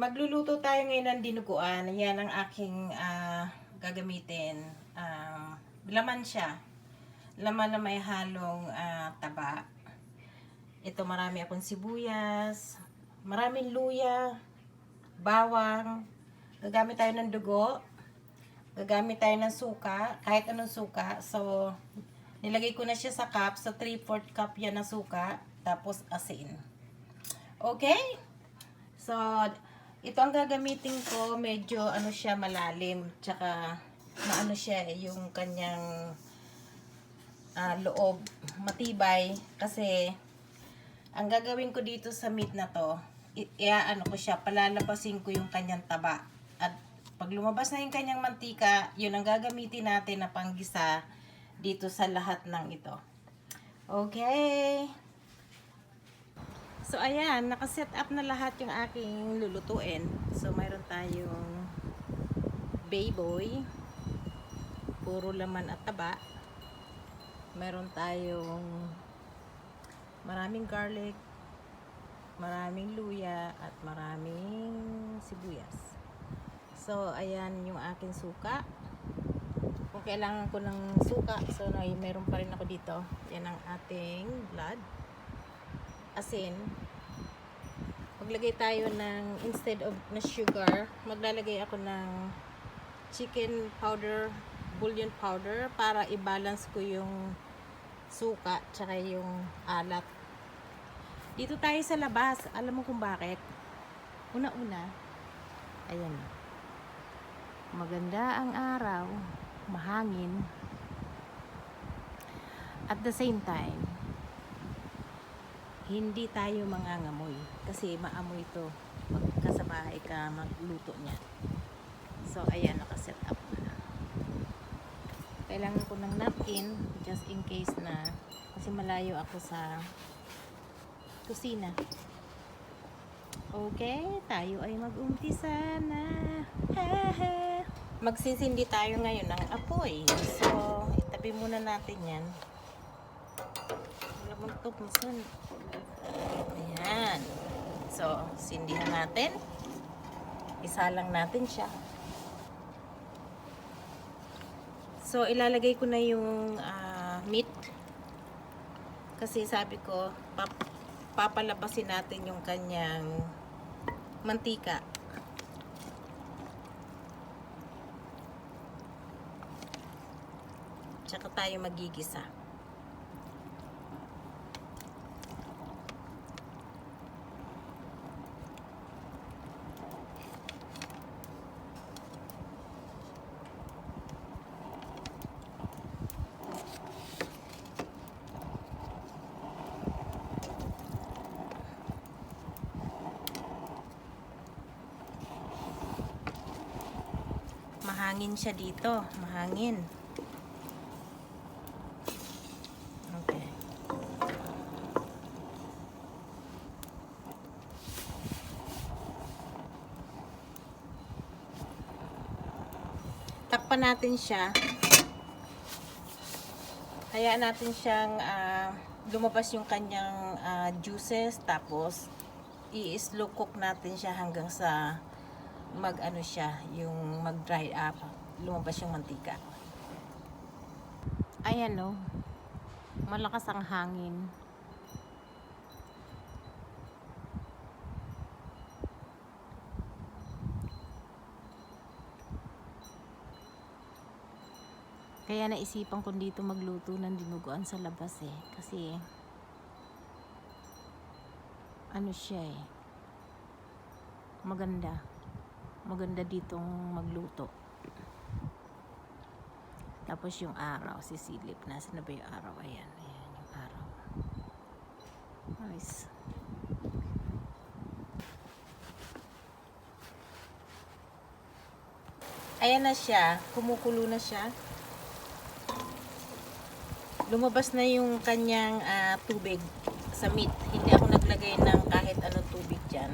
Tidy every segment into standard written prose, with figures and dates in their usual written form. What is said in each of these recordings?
Magluluto tayo ngayon ng dinuguan. Yan ang aking gagamitin. Laman siya. Laman na may halong taba. Ito marami akong sibuyas, maraming luya, bawang. Gagamit tayo ng dugo. Gagamit tayo ng suka, kahit anong suka. So, nilagay ko na siya sa cup. So, 3/4 cup yan ng suka. Tapos, asin. Okay? So, ito ang gagamitin ko, medyo ano siya malalim, tsaka maano siya yung kanyang loob, matibay kasi ang gagawin ko dito sa meat na to, ano ko siya, palalabasin ko yung kanyang taba. At pag lumabas na yung kanyang mantika, yun ang gagamitin natin na panggisa dito sa lahat ng ito. Okay. So, ayan, nakaset up na lahat yung aking lulutuin. So, mayroon tayong bayboy, puro laman at taba. Mayroon tayong maraming garlic, maraming luya, at maraming sibuyas. So, ayan yung aking suka. Kung kailangan ko ng suka, so mayroon pa rin ako dito. Yan ang ating blood. Asin. Maglagay tayo ng, instead of na sugar, maglalagay ako ng chicken powder, bouillon powder, para i-balance ko yung suka tsaka yung alat. Dito tayo sa labas, alam mo kung bakit? Una-una, ayan, maganda ang araw, mahangin, at the same time hindi tayo mangangamoy kasi maamoy ito pagka sa bahay ka magluto niya. So, ayan, nakaset up na. Kailangan ko ng napkin just in case na, kasi malayo ako sa kusina. Okay, tayo ay mag-umpisa na. Magsisindi tayo ngayon ng apoy. So, itabi muna natin yan. Wala mong top, masan. Ayan. So, sindihan natin. Isalang natin siya. So, ilalagay ko na yung meat. Kasi sabi ko, papalabasin natin yung kanyang mantika. Tsaka tayo magigisa. Mahangin siya dito, mahangin. Okay. Takpan natin siya. Hayaan natin siyang lumabas yung kanyang juices, tapos i-slow cook natin siya hanggang sa mag-ano siya, yung mag-dry up, lumabas yung mantika. Ayan o, malakas ang hangin. Kaya naisipan ko dito magluto ng dinuguan sa labas kasi ano siya maganda ditong magluto. Tapos yung araw, sisilip. Nasaan na ba yung araw? Ayan yung araw. Nice. Ayan na siya. Kumukulo na siya. Lumabas na yung kanyang tubig sa meat. Hindi ako naglagay ng kahit anong tubig dyan.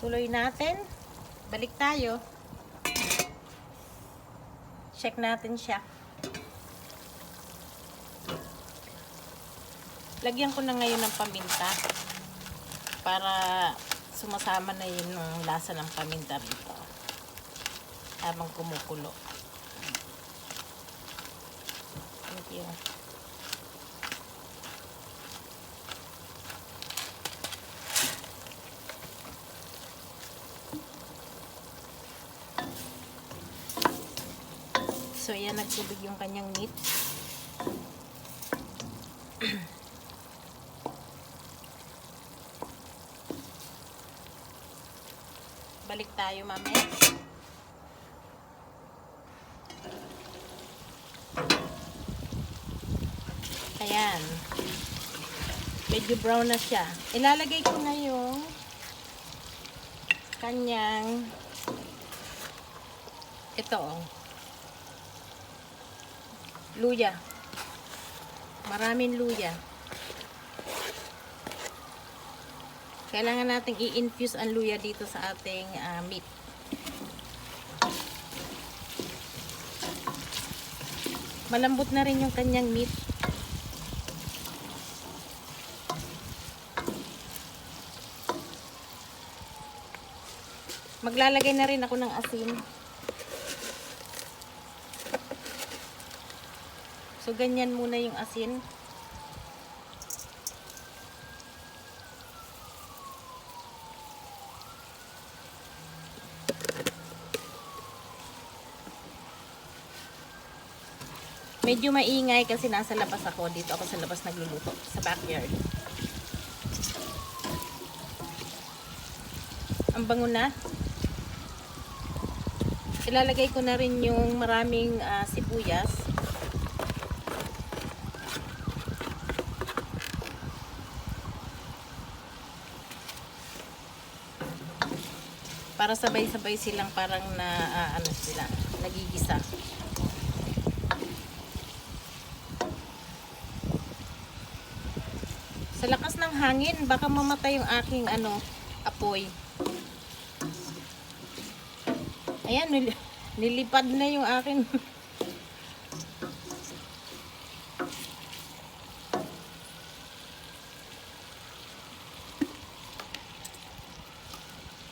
Tuloy natin. Balik tayo. Check natin siya. Lagyan ko na ngayon ng paminta para sumasama na yun ng lasa ng paminta rito habang kumukulo. Thank you. So, ayan, nagtubig yung kanyang meat. Balik tayo mamaya. Ayan. Medyo brown na siya. Ilalagay ko na yung kanyang ito, oh. Luya. Maraming luya. Kailangan nating i-infuse ang luya dito sa ating meat. Malambot na rin yung kanyang meat. Maglalagay na rin ako ng asin. So, ganyan muna yung asin. Medyo maingay kasi nasa labas ako. Dito ako sa labas nagluluto. Sa backyard. Ang bango na. Ilalagay ko na rin yung maraming sibuyas. Para sabay-sabay silang parang ano sila, nagigisa. Sa lakas ng hangin, baka mamatay yung aking apoy. Ayan, nilipad na yung akin.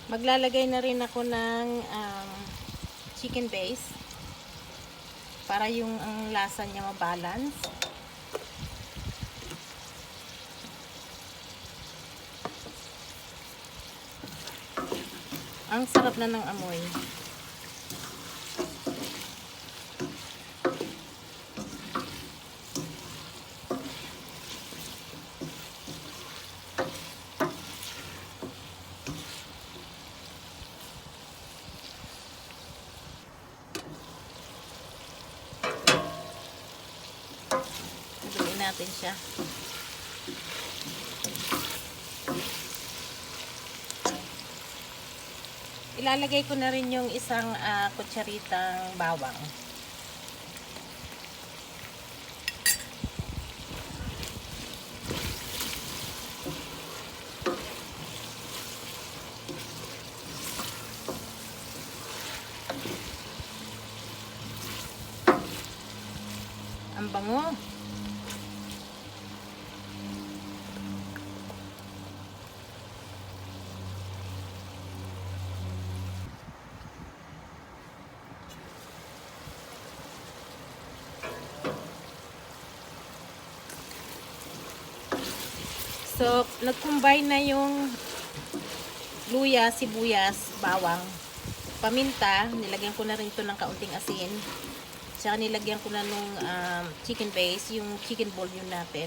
Maglalagay na rin ako ng chicken base para yung lasa niya mabalance. Ang sarap na ng amoy. Haluin natin siya. Ilalagay ko na rin yung isang kutsaritang bawang. Ang bango. So, nag-combine na yung luya, sibuyas, bawang, paminta. Nilagyan ko na rin ito ng kaunting asin. Tsaka nilagyan ko na nung chicken base, yung chicken bouillon natin.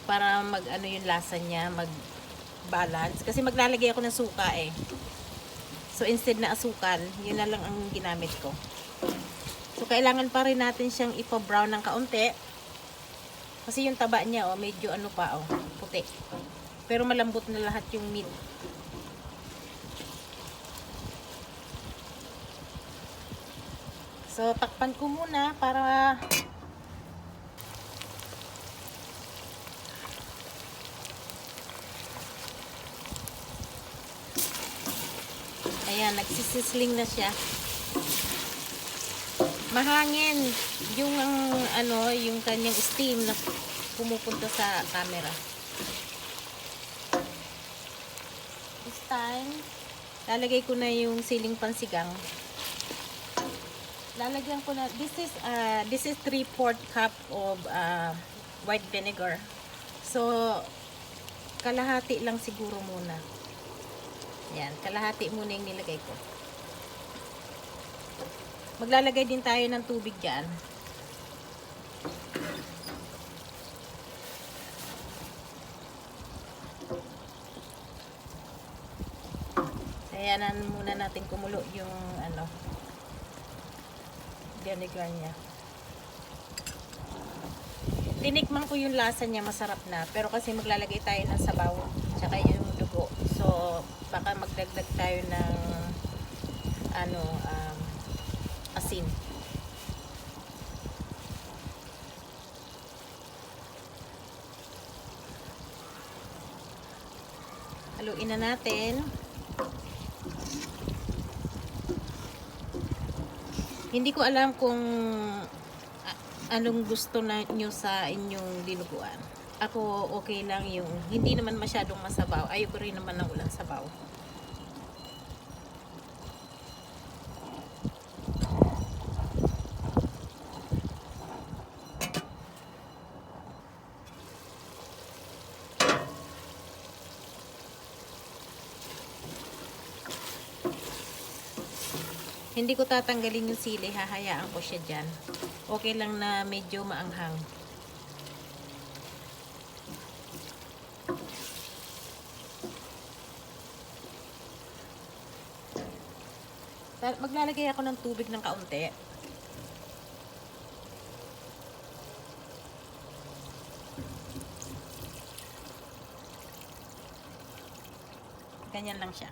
Para mag-ano yung lasa niya, mag-balance. Kasi maglalagay ako ng suka eh. So, instead na asukal, yun na lang ang ginamit ko. So, kailangan pa rin natin siyang ipa-brown ng kaunti. Kasi yung taba niya, medyo puti. Pero malambot na lahat yung meat. So, takpan ko muna para ayan, nagsisisling na siya. Mahangin yung yung kanyang steam na pumupunta sa camera. This time, lalagay ko na yung siling pansigang. Lalagyan ko na, this is 3/4 cup of white vinegar. So, kalahati lang siguro muna. Yan, kalahati muna yung nilagay ko. Maglalagay din tayo ng tubig dyan. Ayan muna natin kumulo yung vinegar niya. Tinikman ko yung lasa niya, masarap na. Pero kasi maglalagay tayo ng sabaw tsaka yung dugo. So, baka magdagdag tayo ng asin. Haluin na natin. Hindi ko alam kung anong gusto nyo sa inyong dinuguan. Ako okay lang yung hindi naman masyadong masabaw. Ayoko rin naman ng walang sabaw. Hindi ko tatanggalin yung sili, hahayaan ko siya dyan. Okay lang na medyo maanghang. Maglalagay ako ng tubig ng kaunti. Ganyan lang siya.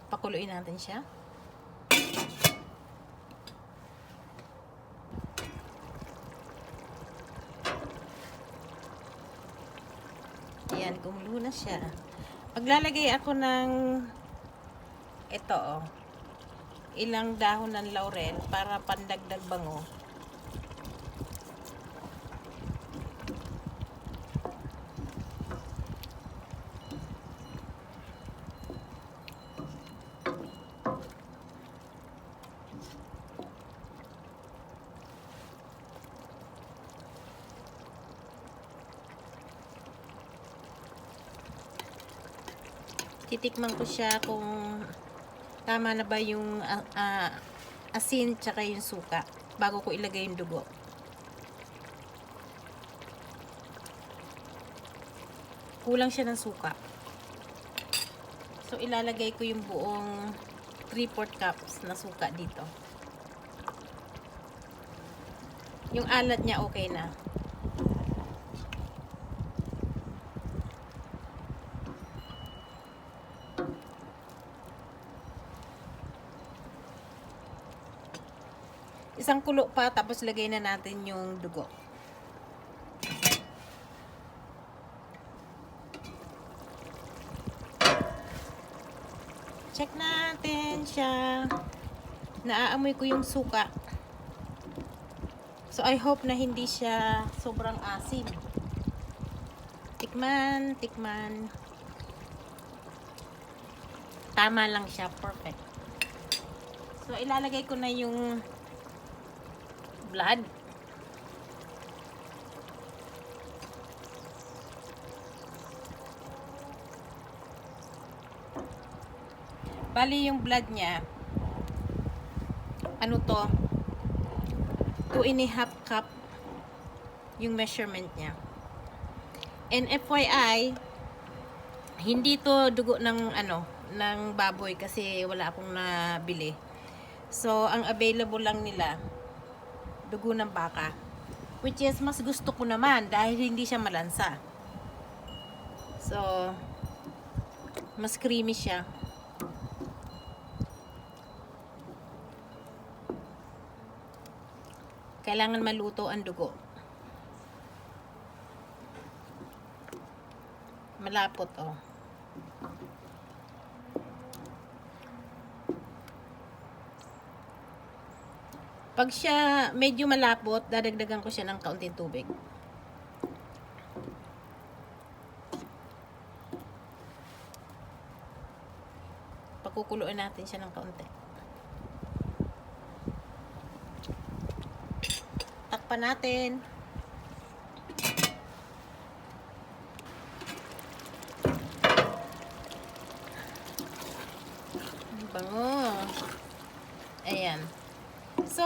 Pakuluin natin siya. Ayan, kumulo na siya. Maglalagay ako ng ito, ilang dahon ng laurel para pandagdag bango. Titikman ko siya kung tama na ba yung asin tsaka yung suka bago ko ilagay yung dugo. Kulang siya ng suka. So ilalagay ko yung buong 3/4 cups na suka dito. Yung alat niya okay na. Isang kulo pa, tapos lagay na natin yung dugo. Check natin siya. Naaamoy ko yung suka. So, I hope na hindi siya sobrang asim. Tikman, tikman. Tama lang siya. Perfect. So, ilalagay ko na yung blood. Bali yung blood niya, ano to, 2.5 cup yung measurement niya. And FYI, hindi to dugo ng ng baboy kasi wala akong nabili. So, ang available lang nila dugo ng baka, which is mas gusto ko naman dahil hindi siya malansa. So, mas creamy siya. Kailangan maluto ang dugo. Malapot, oh. Pag siya medyo malapot, dadagdagan ko siya ng kaunting tubig. Pakukuluan natin siya ng kaunti. Takpan natin. Bango. Ayan. So,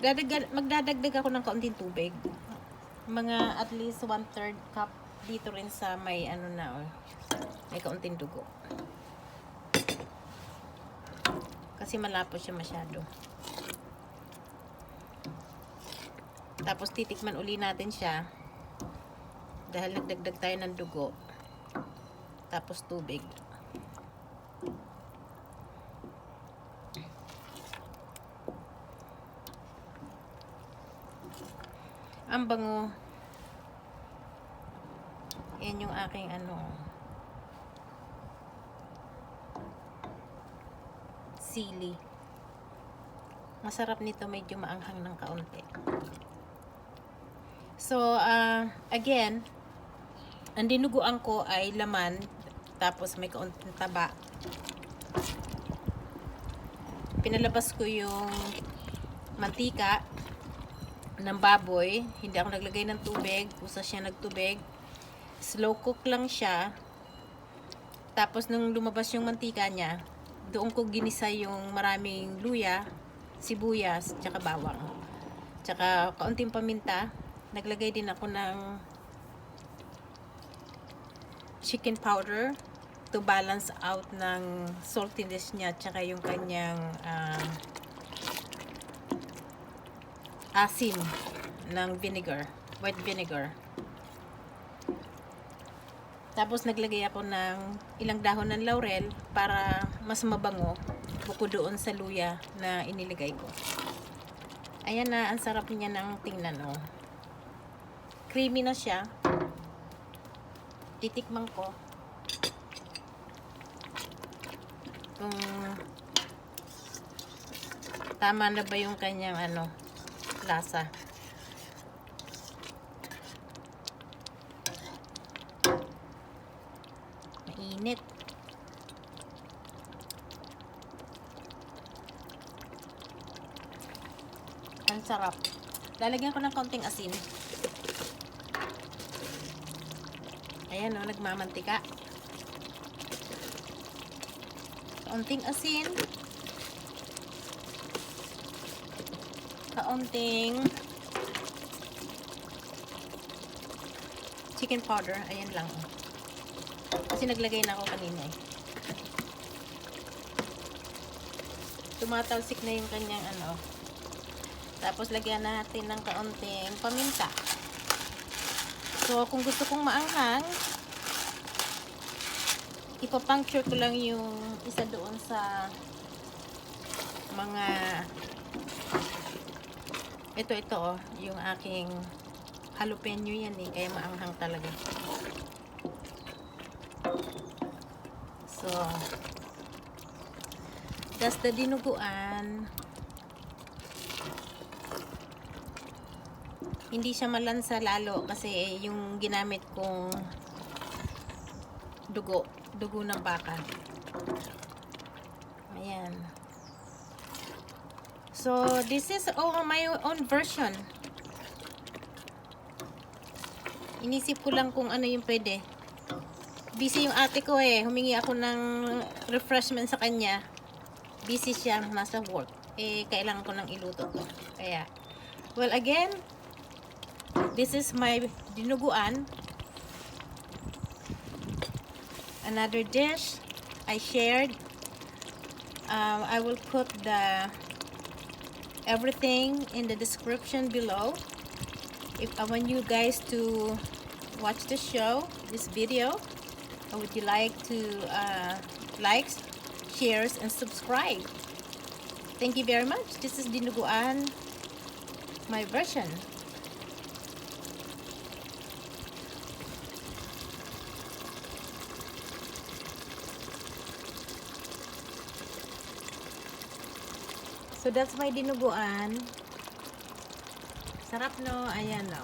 magdadagdag ako ng kaunting tubig. Mga at least 1/3 cup dito rin sa may ano na, oh, may kaunting dugo. Kasi malapot siya masyado. Tapos titikman uli natin siya dahil nagdagdag tayo ng dugo. Tapos tubig. Ang bango. Yan yung aking ano, sili. Masarap nito, medyo maanghang ng kaunti. So, again, ang dinuguan ko ay laman, tapos may kaunting taba. Pinalabas ko yung mantika ng baboy. Hindi ako naglagay ng tubig. Usa siya nagtubig. Slow cook lang siya. Tapos nung lumabas yung mantika niya, doon ko ginisa yung maraming luya, sibuyas, tsaka bawang. Tsaka kaunting paminta. Naglagay din ako ng chicken powder to balance out ng saltiness niya, tsaka yung kanyang asim ng vinegar, white vinegar. Tapos naglagay ako ng ilang dahon ng laurel para mas mabango bukod doon sa luya na iniligay ko. Ayan na, ang sarap niya ng tingnan, oh. Creamy na siya. Titikman ko kung tama na ba yung kanyang ano, lasa. Mainit. Ang sarap. Lalagyan ko ng kaunting asin. Ayan, oh, nagmamantika. Kaunting asin. Kaunting chicken powder. Ayan lang. Kasi naglagay na ako kanina eh. Tumatalsik na yung kanyang ano. Tapos lagyan natin ng kaunting paminta. So, kung gusto kong maanghang, ipapuncture ko lang yung isa doon sa mga ito oh, yung aking jalapeno yan eh, kaya maanghang talaga. So, that's the dinuguan. Hindi siya malansa lalo kasi yung ginamit kong dugo ng baka. Ayan. So, this is my own version. Inisip ko lang kung ano yung pwede. Busy yung ate ko eh. Humingi ako ng refreshment sa kanya. Busy siya, nasa work. Eh, kailangan ko nang iluto to. Kaya, well again, this is my dinuguan. Another dish I shared. I will put the everything in the description below. If I want you guys to watch the show, this video, would you like to like, shares, and subscribe? Thank you very much. This is dinuguan, my version. So that's my dinuguan. Sarap no, ayan no.